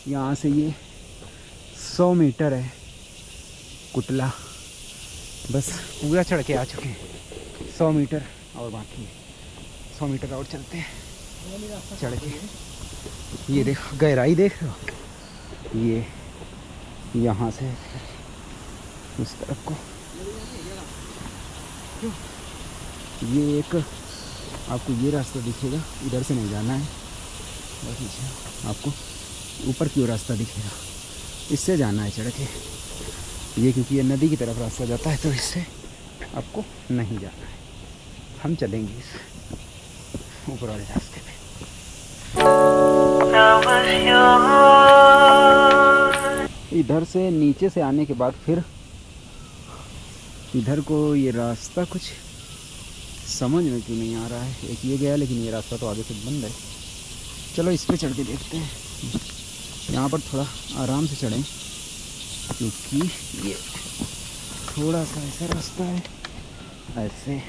यहाँ से ये 100 मीटर है कुटला, बस पूरा चढ़ के आ चुके हैं। 100 मीटर और बाकी है, 100 मीटर और चलते हैं चढ़ के। ये देखो गहराई देख रहे हो, ये यहाँ से उस तरफ को ये एक आपको ये रास्ता दिखेगा, इधर से नहीं जाना है, बस पीछे आपको ऊपर की ओर रास्ता दिखेगा, इससे जाना है चढ़ के। ये क्योंकि ये नदी की तरफ रास्ता जाता है तो इससे आपको नहीं जाना है। हम चलेंगे इस ऊपर वाले रास्ते पे। इधर से नीचे से आने के बाद फिर इधर को ये रास्ता कुछ समझ में क्यों नहीं आ रहा है। एक ये गया लेकिन ये रास्ता तो आगे से बंद है। चलो इस पे चढ़ के देखते हैं। यहाँ पर थोड़ा आराम से चढ़ें क्योंकि ये थोड़ा सा ऐसा रास्ता है ऐसे,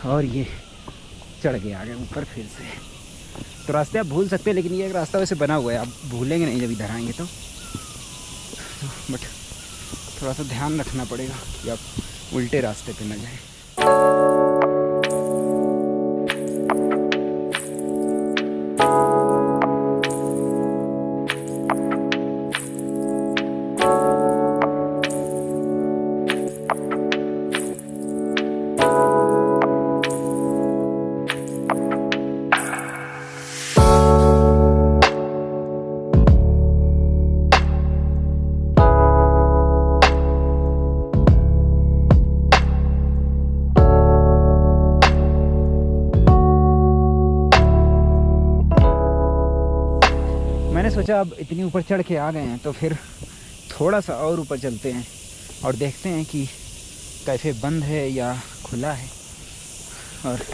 और ये चढ़ के आ गए ऊपर फिर से। तो रास्ते आप भूल सकते हैं लेकिन ये एक रास्ता वैसे बना हुआ है, आप भूलेंगे नहीं जब इधर आएंगे तो बट थोड़ा सा ध्यान रखना पड़ेगा कि आप उल्टे रास्ते पे न जाएं। मैंने सोचा अब इतनी ऊपर चढ़ के आ गए हैं तो फिर थोड़ा सा और ऊपर चलते हैं और देखते हैं कि कैफ़े बंद है या खुला है। और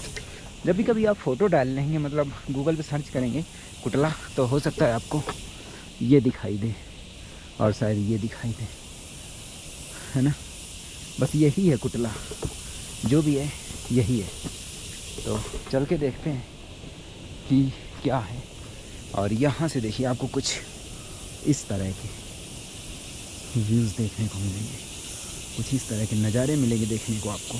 जब भी कभी आप फ़ोटो डाल लेंगे, मतलब गूगल पे सर्च करेंगे कुटला, तो हो सकता है आपको ये दिखाई दे और शायद ये दिखाई दे, है ना। बस यही है कुटला, जो भी है यही है। तो चल के देखते हैं कि क्या है। और यहाँ से देखिए आपको कुछ इस तरह के व्यूज़ देखने को मिलेंगे, कुछ इस तरह के नज़ारे मिलेंगे देखने को आपको।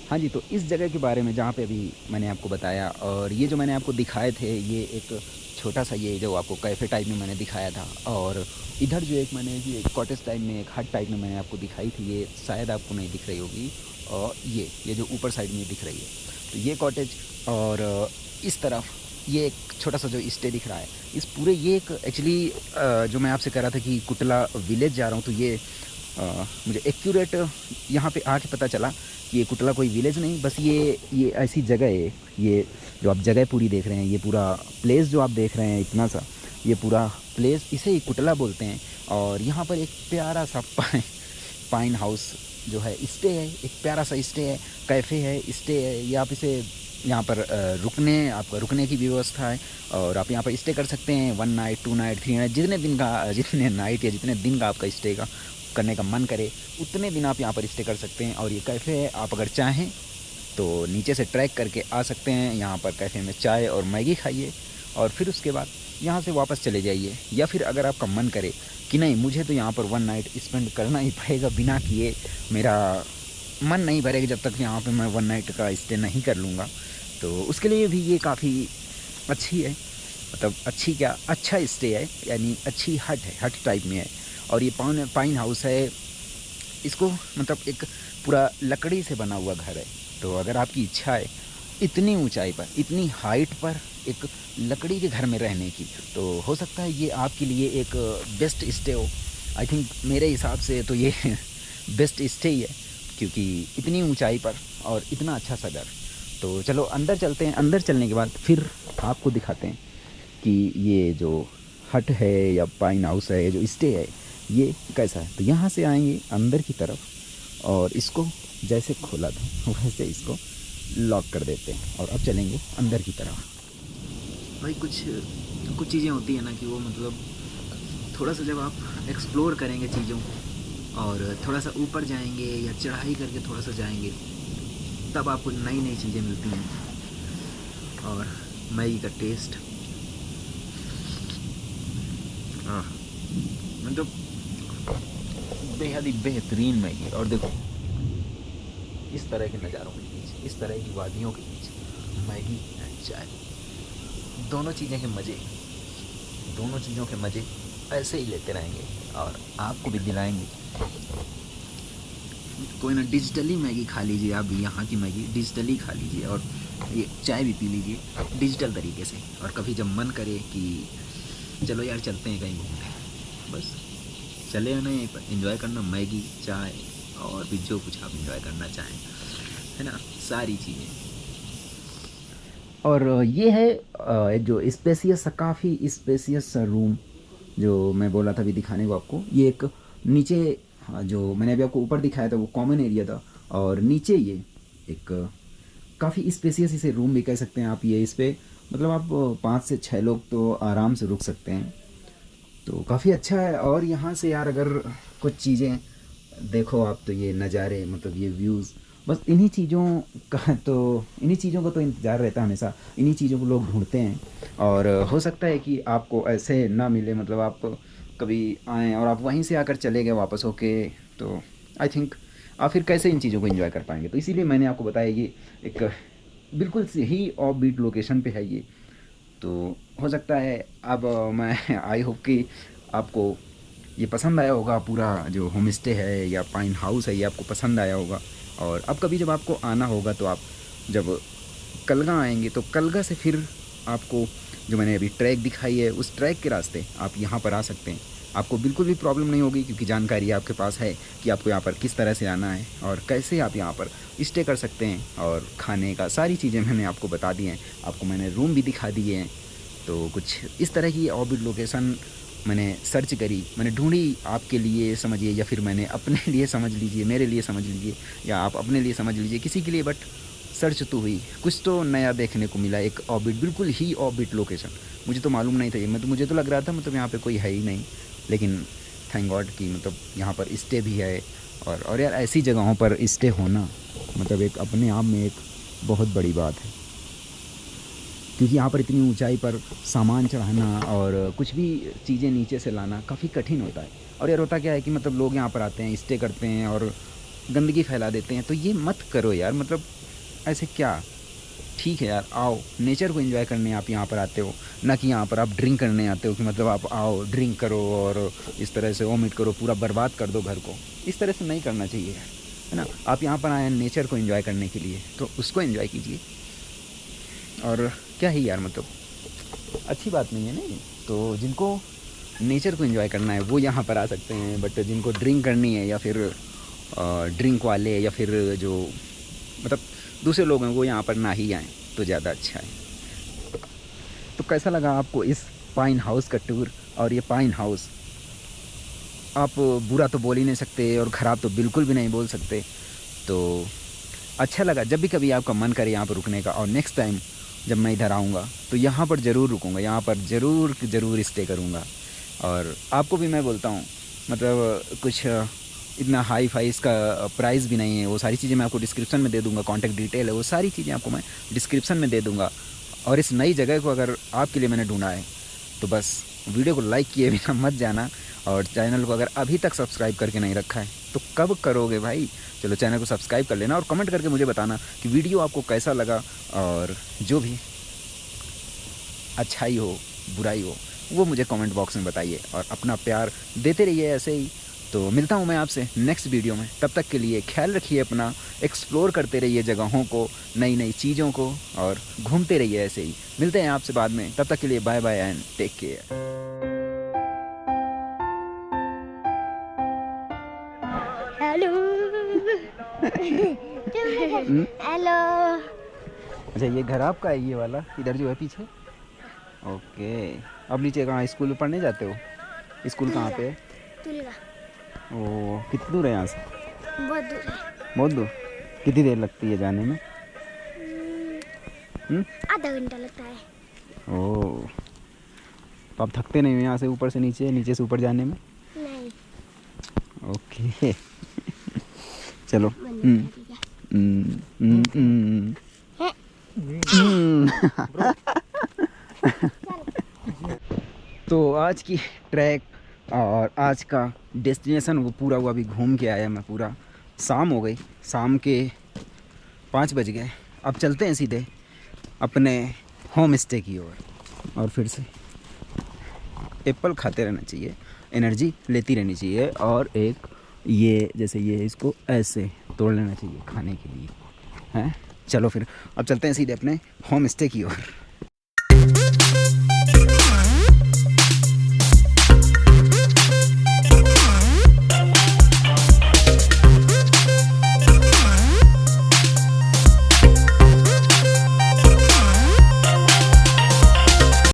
हाँ जी, तो इस जगह के बारे में जहाँ पे अभी मैंने आपको बताया, और ये जो मैंने आपको दिखाए थे, ये एक छोटा सा ये जो आपको कैफ़े टाइप में मैंने दिखाया था, और इधर जो एक मैंने ये कॉटेज टाइप में, एक हट टाइप में मैंने आपको दिखाई थी, ये शायद आपको नहीं दिख रही होगी, और ये जो ऊपर साइड में दिख रही है, तो ये कॉटेज, और इस तरफ ये एक छोटा सा जो स्टे दिख रहा है, इस पूरे ये एक एक्चुअली जो मैं आपसे कह रहा था कि कुटला विलेज जा रहा हूँ, तो ये मुझे एक्यूरेट यहाँ पे आके पता चला कि ये कुटला कोई विलेज नहीं, बस ये ऐसी जगह है। ये जो आप जगह पूरी देख रहे हैं, ये पूरा प्लेस जो आप देख रहे हैं इतना सा, ये पूरा प्लेस इसे ही कुटला बोलते हैं। और यहाँ पर एक प्यारा सा पाइन हाउस जो है स्टे है, एक प्यारा सा स्टे है, कैफ़े है, स्टे है। ये आप इसे यहाँ पर आपका रुकने की व्यवस्था है और आप यहाँ पर स्टे कर सकते हैं 1 नाइट 2 नाइट 3 नाइट, जितने नाइट या जितने दिन का आपका स्टे का करने का मन करे उतने दिन आप यहाँ पर स्टे कर सकते हैं। और ये कैफ़े है, आप अगर चाहें तो नीचे से ट्रैक करके आ सकते हैं। यहाँ पर कैफ़े में चाय और मैगी खाइए और फिर उसके बाद यहाँ से वापस चले जाइए। या फिर अगर आपका मन करे कि नहीं मुझे तो यहाँ पर 1 नाइट स्पेंड करना ही पड़ेगा, बिना किए मेरा मन नहीं भरेगा जब तक यहाँ पे मैं 1 नाइट का स्टे नहीं कर लूँगा, तो उसके लिए भी ये काफ़ी अच्छी है। मतलब अच्छी क्या, अच्छा स्टे है, यानी अच्छी हट है, हट टाइप में है। और ये पाइन हाउस है, इसको मतलब एक पूरा लकड़ी से बना हुआ घर है। तो अगर आपकी इच्छा है इतनी ऊंचाई पर, इतनी हाइट पर एक लकड़ी के घर में रहने की, तो हो सकता है ये आपके लिए एक बेस्ट स्टे हो। आई थिंक मेरे हिसाब से तो ये बेस्ट स्टे ही है, क्योंकि इतनी ऊंचाई पर और इतना अच्छा सा घर। तो चलो अंदर चलते हैं। अंदर चलने के बाद फिर आपको दिखाते हैं कि ये जो हट है या पाइन हाउस है, जो स्टे है, ये कैसा है। तो यहाँ से आएंगे अंदर की तरफ और इसको जैसे खोला था वैसे इसको लॉक कर देते हैं और अब चलेंगे अंदर की तरफ। भाई कुछ चीज़ें होती है ना कि वो मतलब थोड़ा सा जब आप एक्सप्लोर करेंगे चीज़ों को और थोड़ा सा ऊपर जाएंगे या चढ़ाई करके थोड़ा सा जाएंगे, तब आपको नई नई चीज़ें मिलती हैं। और मैगी का टेस्ट मतलब बेहद ही बेहतरीन मैगी। और देखो इस तरह के नज़ारों के बीच, इस तरह की वादियों के बीच मैगी एंड चाय, दोनों चीज़ें के मज़े, दोनों चीज़ों के मज़े ऐसे ही लेते रहेंगे और आपको भी दिलाएंगे। कोई ना डिजिटली मैगी खा लीजिए, आप यहाँ की मैगी डिजिटली खा लीजिए और ये चाय भी पी लीजिए डिजिटल तरीके से। और कभी जब मन करे कि चलो यार चलते हैं कहीं घूमने, बस चले आना, यहीं पर इन्जॉय करना मैगी चाय और भी जो कुछ आप इन्जॉय करना चाहें, है ना, सारी चीज़ें। और ये है एक जो स्पेसियस सा, काफ़ी स्पेसियस सा रूम जो मैं बोला था अभी दिखाने को आपको। ये एक नीचे जो मैंने अभी आपको ऊपर दिखाया था वो कॉमन एरिया था, और नीचे ये एक काफ़ी स्पेसियस इसे रूम भी कह सकते हैं आप। ये इस पर मतलब आप 5 से 6 लोग तो आराम से रुक सकते हैं, तो काफ़ी अच्छा है। और यहाँ से यार अगर कुछ चीज़ें देखो आप, तो ये नज़ारे मतलब ये व्यूज़, बस इन्हीं चीज़ों का तो इन्हीं चीज़ों का तो इंतज़ार रहता है हमेशा, इन्हीं चीज़ों को लोग ढूंढते हैं। और हो सकता है कि आपको ऐसे ना मिले, मतलब आप कभी आएँ और आप वहीं से आकर चले गए वापस होके, तो आई थिंक आप फिर कैसे इन चीज़ों को एंजॉय कर पाएंगे। तो इसीलिए मैंने आपको बताया ये एक बिल्कुल से ही ऑफ बीट लोकेशन पे है ये। तो हो सकता है अब मैं आई होप कि आपको ये पसंद आया होगा, पूरा जो होम स्टे है या पाइन हाउस है ये आपको पसंद आया होगा। और अब कभी जब आपको आना होगा तो आप जब कलगा आएंगे तो कलगा से फिर आपको जो मैंने अभी ट्रैक दिखाई है उस ट्रैक के रास्ते आप यहाँ पर आ सकते हैं। आपको बिल्कुल भी प्रॉब्लम नहीं होगी क्योंकि जानकारी आपके पास है कि आपको यहाँ पर किस तरह से आना है और कैसे आप यहाँ पर स्टे कर सकते हैं। और खाने का सारी चीज़ें मैंने आपको बता दी हैं, आपको मैंने रूम भी दिखा दिए हैं। तो कुछ इस तरह की ऑर्बिट लोकेशन मैंने सर्च करी, मैंने ढूंढी आपके लिए समझिए, या फिर मैंने अपने लिए समझ लीजिए, मेरे लिए समझ लीजिए, या आप अपने लिए समझ लीजिए, किसी के लिए, बट सर्च तो हुई, कुछ तो नया देखने को मिला। एक ऑर्बिट, बिल्कुल ही ऑर्बिट लोकेशन, मुझे तो मालूम नहीं था ये, मुझे तो लग रहा था मतलब यहाँ पे कोई है ही नहीं, लेकिन थैंक गॉड कि मतलब यहाँ पर स्टे भी है। और यार ऐसी जगहों पर स्टे होना मतलब एक अपने आप में एक बहुत बड़ी बात है, क्योंकि यहाँ पर इतनी ऊंचाई पर सामान चढ़ाना और कुछ भी चीज़ें नीचे से लाना काफ़ी कठिन होता है। और यार होता क्या है कि मतलब लोग यहाँ पर आते हैं, स्टे करते हैं और गंदगी फैला देते हैं, तो ये मत करो यार, मतलब ऐसे क्या। ठीक है यार, आओ नेचर को एंजॉय करने आप यहाँ पर आते हो, ना कि यहाँ पर आप ड्रिंक करने आते हो कि मतलब आप आओ ड्रिंक करो और इस तरह से वोमिट करो, पूरा बर्बाद कर दो घर को। इस तरह से नहीं करना चाहिए यार, है ना। आप यहाँ पर आए हैं नेचर को एंजॉय करने के लिए, तो उसको एंजॉय कीजिए। और क्या ही यार, मतलब अच्छी बात नहीं है नहीं। तो जिनको नेचर को एंजॉय करना है वो यहाँ पर आ सकते हैं, बट जिनको ड्रिंक करनी है या फिर ड्रिंक वाले या फिर जो मतलब दूसरे लोग हैं वो यहाँ पर ना ही आएँ तो ज़्यादा अच्छा है। तो कैसा लगा आपको इस पाइन हाउस का टूर। और ये पाइन हाउस आप बुरा तो बोल ही नहीं सकते और ख़राब तो बिल्कुल भी नहीं बोल सकते। तो अच्छा लगा, जब भी कभी आपका मन करे यहाँ पर रुकने का, और नेक्स्ट टाइम जब मैं इधर आऊँगा तो यहाँ पर ज़रूर रुकूँगा, यहाँ पर ज़रूर स्टे करूँगा। और आपको भी मैं बोलता हूँ मतलब कुछ इतना हाई फाई इसका प्राइस भी नहीं है, वो सारी चीज़ें मैं आपको डिस्क्रिप्शन में दे दूँगा, कॉन्टैक्ट डिटेल है वो सारी चीज़ें आपको मैं डिस्क्रिप्शन में दे दूँगा। और इस नई जगह को अगर आपके लिए मैंने ढूंढा है तो बस वीडियो को लाइक किए बिना मत जाना, और चैनल को अगर अभी तक सब्सक्राइब करके नहीं रखा है तो कब करोगे भाई। चलो चैनल को सब्सक्राइब कर लेना और कमेंट करके मुझे बताना कि वीडियो आपको कैसा लगा, और जो भी अच्छाई हो बुराई हो वो मुझे कमेंट बॉक्स में बताइए, और अपना प्यार देते रहिए ऐसे ही। तो मिलता हूँ मैं आपसे नेक्स्ट वीडियो में, तब तक के लिए ख्याल रखिए अपना, एक्सप्लोर करते रहिए जगहों को, नई नई चीज़ों को, और घूमते रहिए ऐसे ही। मिलते हैं आपसे बाद में, तब तक के लिए bye bye and take care. Hello. Hello. अच्छा ये घर आपका है, ये वाला इधर जो है पीछे। ओके, अब नीचे कहाँ स्कूल में पढ़ने जाते हो? स्कूल कहाँ पे है? तुलगा। ओ कितनी दूर है यहाँ से? बहुत दूर है। बहुत दूर। कितनी देर लगती है जाने में? आधा घंटा लगता है। ओह, तो आप थकते नहीं हो यहाँ से ऊपर से नीचे, नीचे से ऊपर जाने में? नहीं। ओके चलो। बंद कर दिया। तो आज की ट्रैक और आज का डेस्टिनेशन वो पूरा हुआ, अभी घूम के आया मैं पूरा। शाम हो गई, शाम के 5 बज गए। अब चलते हैं सीधे अपने होम स्टे की ओर। और फिर से एप्पल खाते रहना चाहिए, एनर्जी लेती रहनी चाहिए। और एक ये जैसे ये इसको ऐसे तोड़ लेना चाहिए खाने के लिए, हैं। चलो फिर अब चलते हैं सीधे अपने होम स्टे की ओर।